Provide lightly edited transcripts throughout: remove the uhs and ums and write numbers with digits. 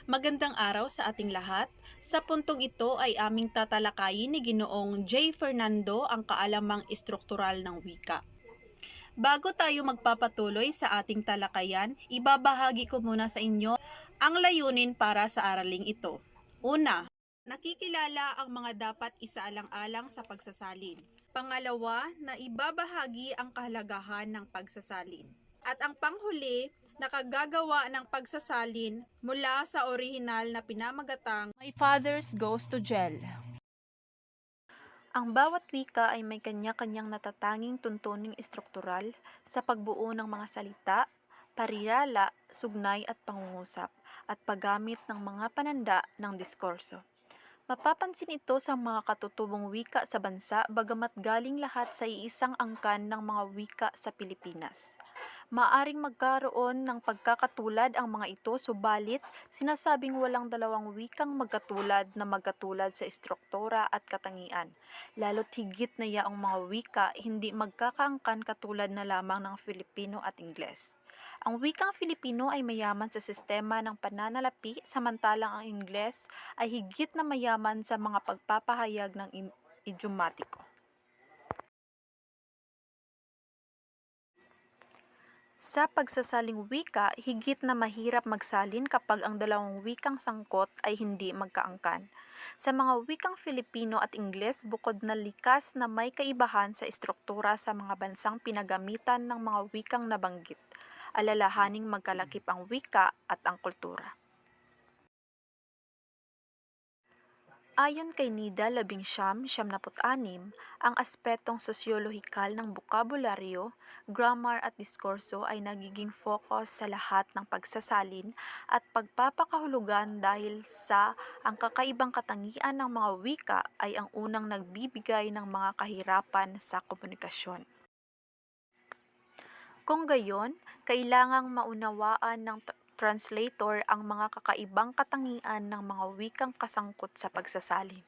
Magandang araw sa ating lahat. Sa puntong ito ay aming tatalakayin ni Ginoong J. Fernando ang kaalamang estruktural ng wika. Bago tayo magpapatuloy sa ating talakayan, ibabahagi ko muna sa inyo ang layunin para sa araling ito. Una, nakikilala ang mga dapat isaalang-alang sa pagsasalin. Pangalawa, na ibabahagi ang kahalagahan ng pagsasalin. At ang panghuli, nakagagawa ng pagsasalin mula sa orihinal na pinamagatang My Father's Goes to Jail. Ang bawat wika ay may kanya-kanyang natatanging tuntuning estruktural sa pagbuo ng mga salita, parirala, sugnay at pangungusap, at paggamit ng mga pananda ng diskurso. Mapapansin ito sa mga katutubong wika sa bansa bagamat galing lahat sa iisang angkan ng mga wika sa Pilipinas. Maaring magkaroon ng pagkakatulad ang mga ito subalit sinasabing walang dalawang wikang magkatulad na magkatulad sa estruktura at katangian, lalo't higit na yaong mga wika hindi magkakaangkan katulad na lamang ng Filipino at Ingles. Ang wikang Filipino ay mayaman sa sistema ng pananalapi samantalang ang Ingles ay higit na mayaman sa mga pagpapahayag ng idiomatiko. Sa pagsasaling wika, higit na mahirap magsalin kapag ang dalawang wikang sangkot ay hindi magkaangkan. Sa mga wikang Filipino at Ingles, bukod na likas na may kaibahan sa estruktura sa mga bansang pinagamitan ng mga wikang nabanggit, alalahaning magkalakip ang wika at ang kultura. Ayon kay Nida 1976, ang aspetong sosyolohikal ng bokabularyo, grammar at diskurso ay nagiging focus sa lahat ng pagsasalin at pagpapakahulugan dahil sa ang kakaibang katangian ng mga wika ay ang unang nagbibigay ng mga kahirapan sa komunikasyon. Kung gayon, kailangang maunawaan ng translator ang mga kakaibang katangian ng mga wikang kasangkot sa pagsasalin.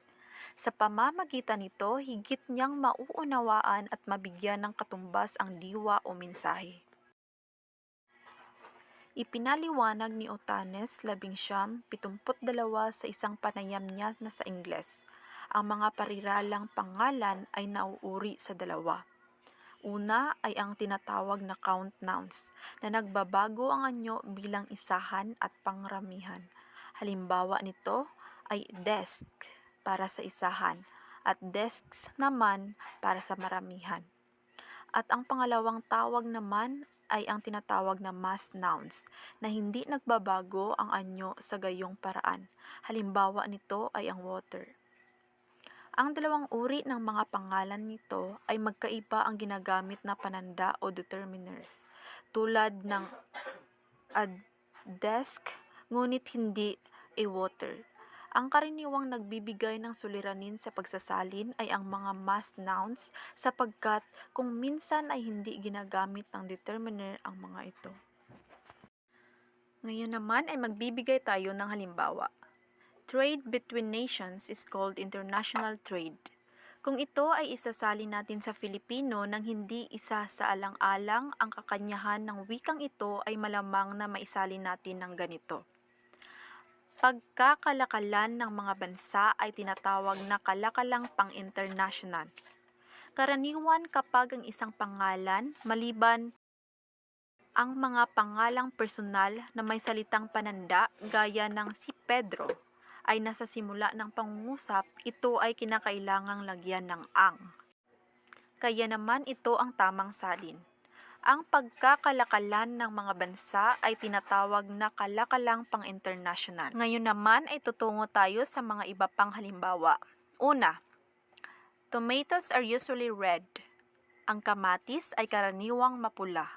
Sa pamamagitan nito, higit niyang mauunawaan at mabigyan ng katumbas ang diwa o mensahe. Ipinaliwanag ni Otanes 1972 sa isang panayam niya na sa Ingles. Ang mga pariralang pangalan ay nauuri sa dalawa. Una ay ang tinatawag na count nouns, na nagbabago ang anyo bilang isahan at pangramihan. Halimbawa nito ay desk para sa isahan at desks naman para sa maramihan. At ang pangalawang tawag naman ay ang tinatawag na mass nouns, na hindi nagbabago ang anyo sa gayong paraan. Halimbawa nito ay ang water. Ang dalawang uri ng mga pangalan nito ay magkaiba ang ginagamit na pananda o determiners, tulad ng a desk ngunit hindi a water. Ang karaniwang nagbibigay ng suliranin sa pagsasalin ay ang mga mass nouns sapagkat kung minsan ay hindi ginagamit ng determiner ang mga ito. Ngayon naman ay magbibigay tayo ng halimbawa. Trade between nations is called international trade. Kung ito ay isasalin natin sa Filipino nang hindi isa sa alang-alang ang kakanyahan ng wikang ito ay malamang na maisalin natin ng ganito. Pagkakalakalan ng mga bansa ay tinatawag na kalakalang pang-international. Karaniwan kapag ang isang pangalan, maliban ang mga pangalang personal na may salitang pananda gaya ng si Pedro, ay nasa simula ng pangungusap, ito ay kinakailangang lagyan ng ang. Kaya naman ito ang tamang salin. Ang pagkakalakalan ng mga bansa ay tinatawag na kalakalang pang-international. Ngayon naman ay tutungo tayo sa mga iba pang halimbawa. Una, tomatoes are usually red. Ang kamatis ay karaniwang mapula.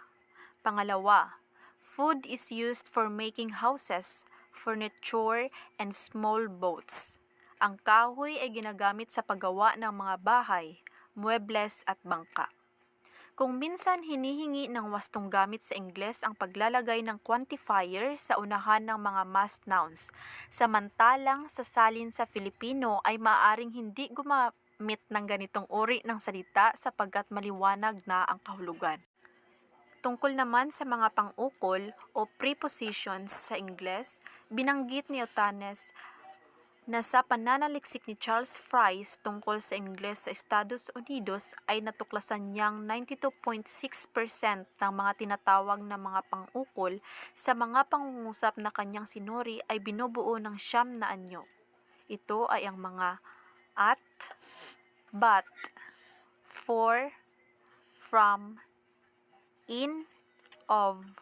Pangalawa, food is used for making houses, furniture, and small boats. Ang kahoy ay ginagamit sa paggawa ng mga bahay, muebles at bangka. Kung minsan hinihingi ng wastong gamit sa Ingles ang paglalagay ng quantifier sa unahan ng mga mass nouns, samantalang sa salin sa Filipino ay maaaring hindi gumamit ng ganitong uri ng salita sapagkat maliwanag na ang kahulugan. Tungkol naman sa mga pang-ukol o prepositions sa Ingles, binanggit ni Otanes na sa pananaliksik ni Charles Fries tungkol sa Ingles sa Estados Unidos ay natuklasan niyang 92.6% ng mga tinatawag na mga pang-ukol sa mga pangungusap na kanyang sinuri ay binubuo ng 9 na anyo. Ito ay ang mga at, but, for, from, in, of,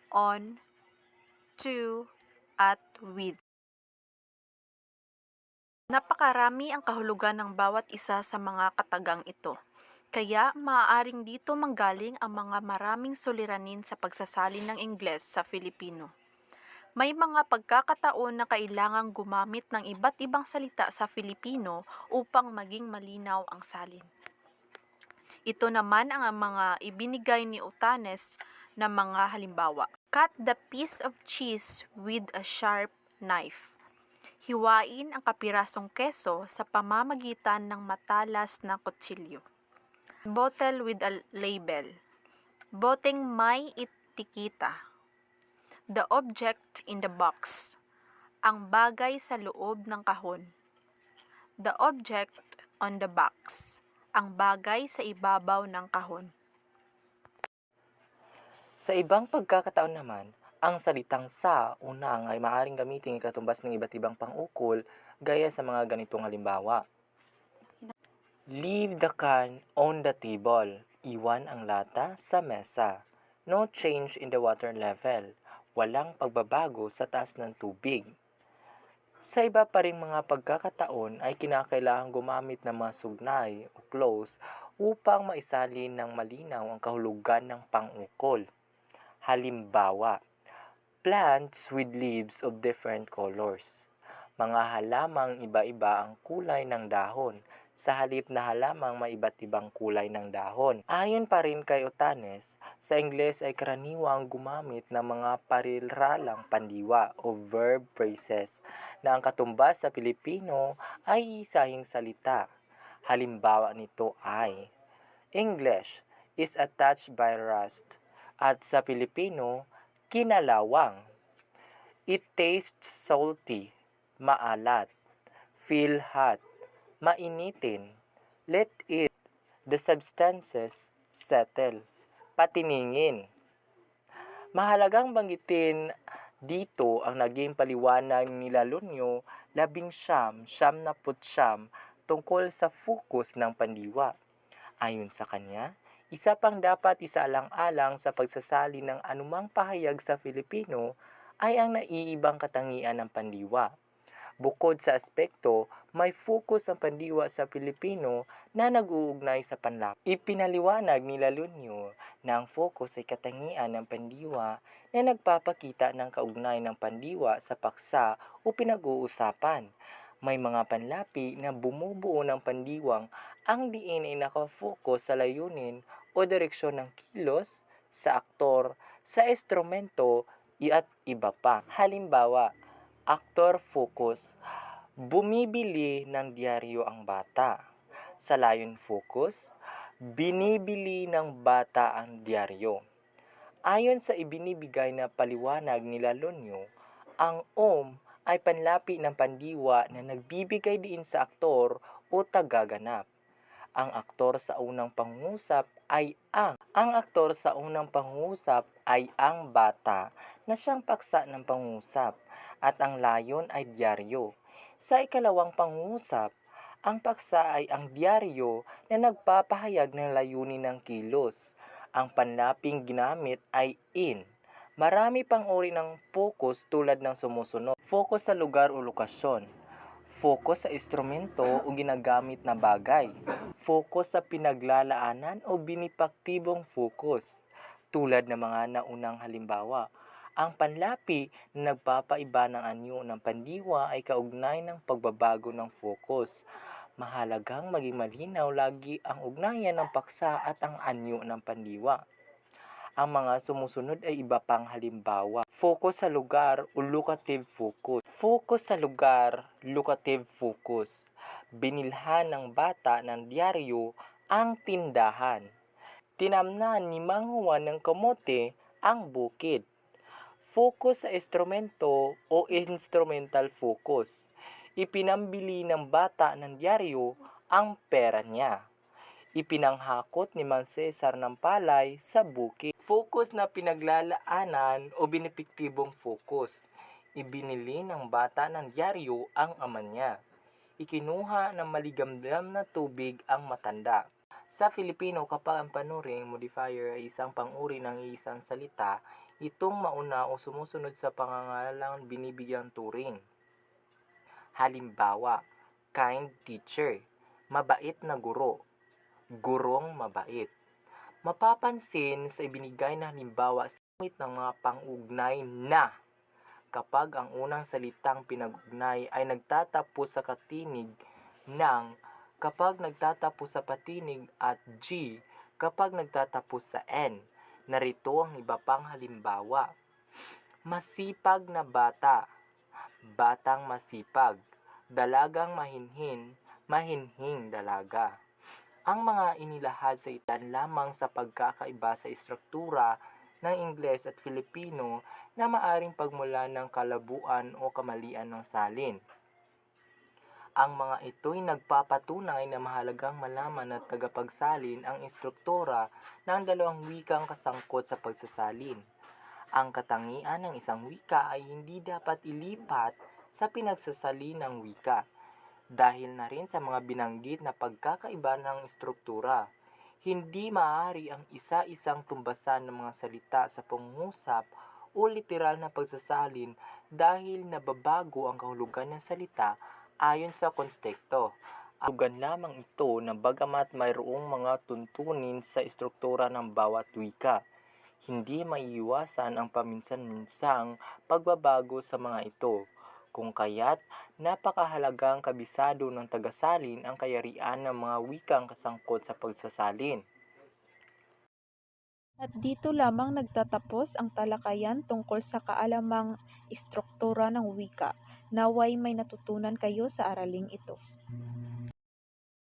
on, to, at with. Napakarami ang kahulugan ng bawat isa sa mga katagang ito. Kaya maaaring dito manggaling ang mga maraming suliranin sa pagsasalin ng Ingles sa Filipino. May mga pagkakataon na kailangang gumamit ng iba't ibang salita sa Filipino upang maging malinaw ang salin. Ito naman ang mga ibinigay ni Otanes na mga halimbawa. Cut the piece of cheese with a sharp knife. Hiwain ang kapirasong keso sa pamamagitan ng matalas na kutsilyo. Bottle with a label. Boteng may etiketa. The object in the box. Ang bagay sa loob ng kahon. The object on the box. Ang bagay sa ibabaw ng kahon. Sa ibang pagkakataon naman, ang salitang sa unang ay maaaring gamitin katumbas ng iba't ibang pang-ukol gaya sa mga ganitong halimbawa. Leave the can on the table. Iwan ang lata sa mesa. No change in the water level. Walang pagbabago sa taas ng tubig. Sa iba pa ring mga pagkakataon ay kinakailangang gumamit ng mga sugnay o clause upang maisalin ng malinaw ang kahulugan ng pang-ukol. Halimbawa, plants with leaves of different colors. Mga halamang iba-iba ang kulay ng dahon sa halip na halamang may iba't ibang kulay ng dahon. Ayon pa rin kay Otanes, sa Ingles ay karaniwang gumamit ng mga pariralang pandiwa o verb phrases na ang katumbas sa Pilipino ay isahing salita. Halimbawa nito ay, English is attached by rust, at sa Pilipino, kinalawang. It tastes salty, maalat. Feel hot, mainitin. Let it, the substances, settle. Patiningin. Mahalagang banggitin dito ang naging paliwanag ni Lalunyo 19, tungkol sa focus ng pandiwa. Ayon sa kanya, isa pang dapat isaalang-alang sa pagsasali ng anumang pahayag sa Filipino ay ang naiibang katangian ng pandiwa. Bukod sa aspekto, may focus ang pandiwa sa Pilipino na nag-uugnay sa panlaki. Ipinaliwanag ni Lalunyo na ang focus ay katangian ng pandiwa na nagpapakita ng kaugnay ng pandiwa sa paksa o pinag-uusapan. May mga panlapi na bumubuo ng pandiwang ang diin ay nakafocus sa layunin o direksyon ng kilos, sa aktor, sa instrumento, at iba pa. Halimbawa, aktor focus, bumibili ng dyaryo ang bata. Sa layon focus, binibili ng bata ang dyaryo. Ayon sa ibinibigay na paliwanag ni Lalunyo, ang ay panlapi ng pandiwa na nagbibigay diin sa aktor o tagaganap. Ang aktor sa unang pangungusap ay ang bata na siyang paksa ng pangungusap at ang layon ay dyaryo. Sa ikalawang pangungusap, ang paksa ay ang dyaryo na nagpapahayag ng layunin ng kilos. Ang panlaping ginamit ay in. Marami pang uri ng focus tulad ng sumusunod. Focus sa lugar o lokasyon. Focus sa instrumento o ginagamit na bagay. Focus sa pinaglalaanan o binipaktibong focus. Tulad ng mga naunang halimbawa, ang panlapi na nagpapaiba ng anyo ng pandiwa ay kaugnay ng pagbabago ng focus. Mahalagang maging malinaw lagi ang ugnayan ng paksa at ang anyo ng pandiwa. Ang mga sumusunod ay iba pang halimbawa. Focus sa lugar o locative focus. Focus sa lugar, locative focus. Binilhan ng bata ng dyaryo ang tindahan. Tinamnan ni Mang Juan ng Kamote ang bukid. Focus sa instrumento o instrumental focus. Ipinambili ng bata ng dyaryo ang pera niya. Ipinanghakot ni Mang Cesar ng palay sa bukid. Focus na pinaglalaanan o binipiktibong focus. Ibinili ng bata ng dyaryo ang ama niya. Ikinuha ng maligamgam na tubig ang matanda. Sa Filipino, kapag ang panuring modifier ay isang pang-uri ng isang salita, itong mauna o sumusunod sa pangangalang binibigyang turing. Halimbawa, kind teacher, mabait na guro, gurong mabait. Mapapansin sa ibinigay na halimbawa sa gamit ng mga pang-ugnay na kapag ang unang salitang pinag-ugnay ay nagtatapos sa katinig ng, kapag nagtatapos sa patinig at G kapag nagtatapos sa N. Narito ang iba pang halimbawa. Masipag na bata, batang masipag, dalagang mahinhin, mahinhing dalaga. Ang mga inilahad sa itan lamang sa pagkakaiba sa istruktura ng Ingles at Filipino na maaring pagmulan ng kalabuan o kamalian ng salin. Ang mga ito'y nagpapatunay na mahalagang malaman at tagapagsalin ang istruktura ng dalawang wikang kasangkot sa pagsasalin. Ang katangian ng isang wika ay hindi dapat ilipat sa pinagsasalin ng wika, dahil na rin sa mga binanggit na pagkakaiba ng istruktura. Hindi maaari ang isa-isang tumbasan ng mga salita sa pangungusap o literal na pagsasalin dahil nababago ang kahulugan ng salita ayon sa konteksto. Kahulugan lamang ito na bagamat mayroong mga tuntunin sa istruktura ng bawat wika, hindi maiiwasan ang paminsan-minsang pagbabago sa mga ito, kung kaya't napakahalagang kabisado ng tagasalin ang kayarian ng mga wikang kasangkot sa pagsasalin. At dito lamang nagtatapos ang talakayan tungkol sa kaalamang istruktura ng wika. Naway may natutunan kayo sa araling ito.